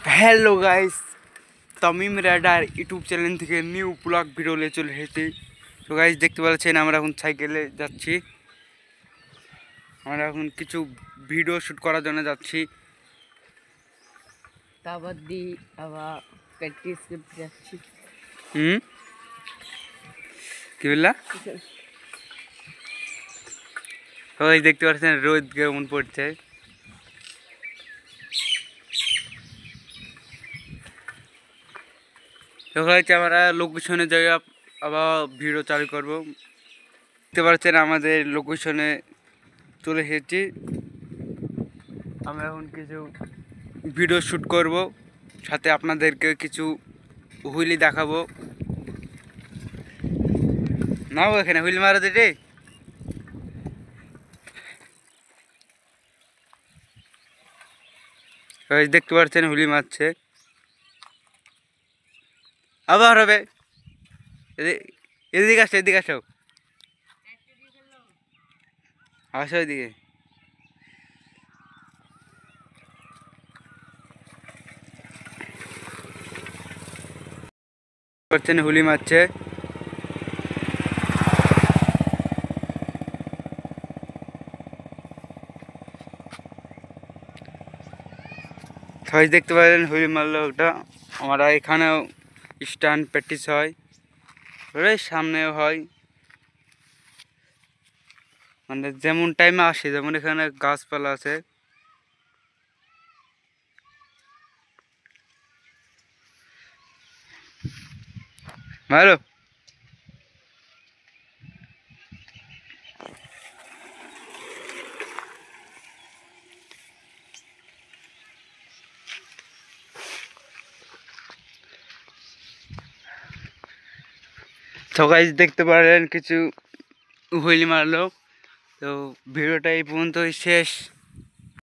Hello guys, Tamim rider YouTube channel থেকে new vlog video নিয়ে চলে এসেছি। তো গাইস দেখতে পাচ্ছেন আমরা এখন সাইকেলে যাচ্ছি। আমরা এখন কিছু ভিডিও শুট করার জন্য যাচ্ছি। কাবাডি আবার প্র্যাকটিস করতে যাচ্ছি। কি বললা? তো গাইস দেখতে পাচ্ছেন রোদ কেমন পড়ছে। তো গাইস আমরা লোকেশনে যাই আবার ভিডিও চালু করব। দেখতে পাচ্ছেন আমাদের লোকেশনে চলে এসেছি। আমরা এখন কিছু ভিডিও শুট করব, সাথে আপনাদেরকে কিছু হুইলি দেখাবো। নাও এখানে হুইল মারা দিতে। দেখতে পাচ্ছেন হুইলি মারছে। আবার হবে। এদিকে আসো, এদিকে আসো, আসো এদিকে। পাচ্ছেন হুলি মারছে। সবাই দেখতে পারেন হুইল মারলো ওটা। আমরা এখানেও স্ট্যান্ড প্র্যাকটিস হয়, সামনেও হয়, মানে যেমন টাইমে আসে, যেমন এখানে গাছপালা আছে। ভালো তো গাইস দেখতে পারেন কিছু হুইল মারলো। তো ভিডিওটা এই পর্যন্তই শেষ।